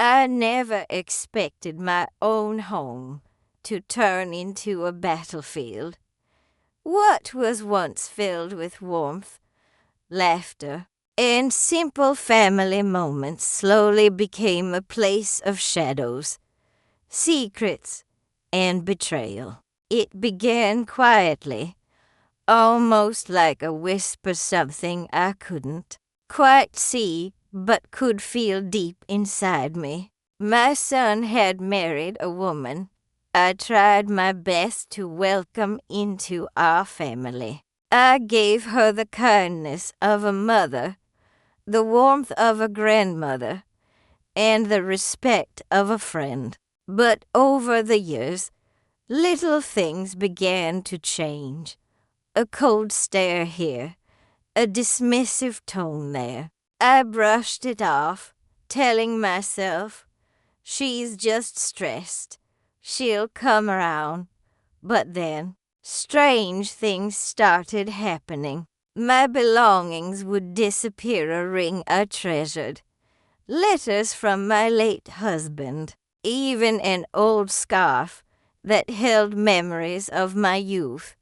I never expected my own home to turn into a battlefield. What was once filled with warmth, laughter, and simple family moments slowly became a place of shadows, secrets, and betrayal. It began quietly, almost like a whisper, something I couldn't quite see but could feel deep inside me. My son had married a woman I tried my best to welcome into our family. I gave her the kindness of a mother, the warmth of a grandmother, and the respect of a friend. But over the years, little things began to change. A cold stare here, a dismissive tone there. I brushed it off, telling myself, she's just stressed. She'll come around. But then, strange things started happening. My belongings would disappear, a ring I treasured, letters from my late husband, even an old scarf that held memories of my youth.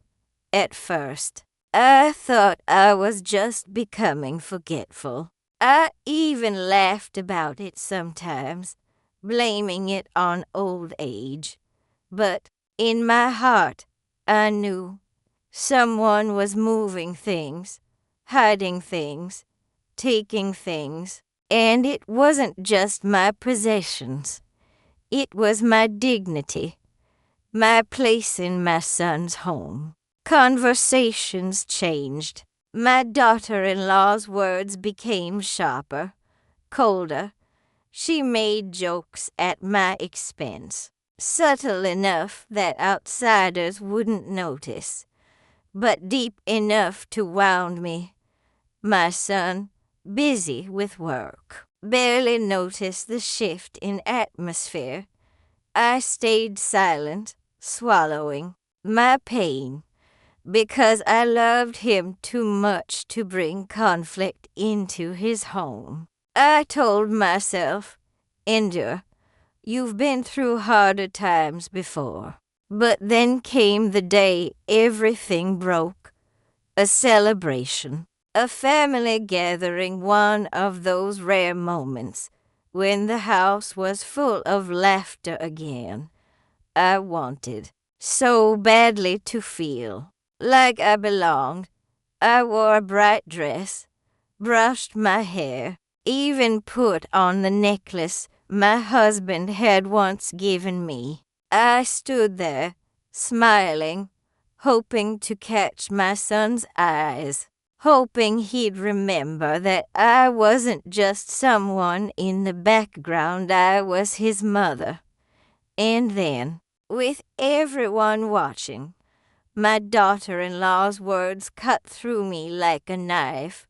At first, I thought I was just becoming forgetful. I even laughed about it sometimes, blaming it on old age. But in my heart, I knew someone was moving things, hiding things, taking things, and it wasn't just my possessions. It was my dignity, my place in my son's home. Conversations changed. My daughter-in-law's words became sharper, colder. She made jokes at my expense, subtle enough that outsiders wouldn't notice, but deep enough to wound me. My son, busy with work, barely noticed the shift in atmosphere. I stayed silent, swallowing my pain, because I loved him too much to bring conflict into his home. I told myself, endure. You've been through harder times before. But then came the day everything broke. A celebration. A family gathering, one of those rare moments when the house was full of laughter again. I wanted so badly to feel like I belonged. I wore a bright dress, brushed my hair, even put on the necklace my husband had once given me. I stood there, smiling, hoping to catch my son's eyes, hoping he'd remember that I wasn't just someone in the background, I was his mother. And then, with everyone watching, my daughter-in-law's words cut through me like a knife.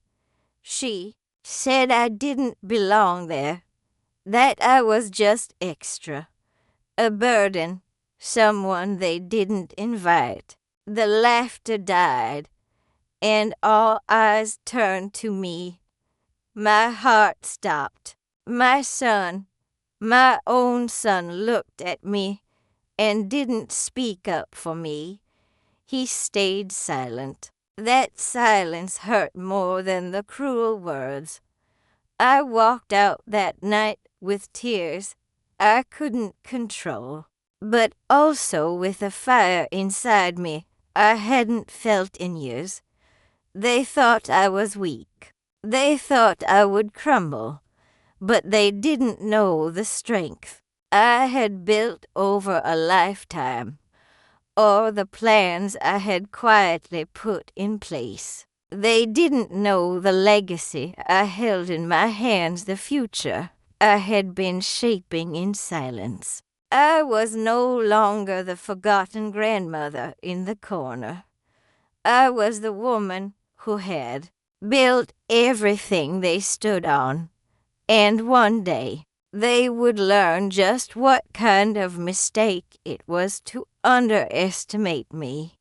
She said I didn't belong there, that I was just extra, a burden, someone they didn't invite. The laughter died, and all eyes turned to me. My heart stopped. My son, my own son, looked at me and didn't speak up for me. He stayed silent. That silence hurt more than the cruel words. I walked out that night with tears I couldn't control, but also with a fire inside me I hadn't felt in years. They thought I was weak. They thought I would crumble, but they didn't know the strength I had built over a lifetime, or the plans I had quietly put in place. They didn't know the legacy I held in my hands, the future I had been shaping in silence. I was no longer the forgotten grandmother in the corner. I was the woman who had built everything they stood on, and one day they would learn just what kind of mistake it was to underestimate me.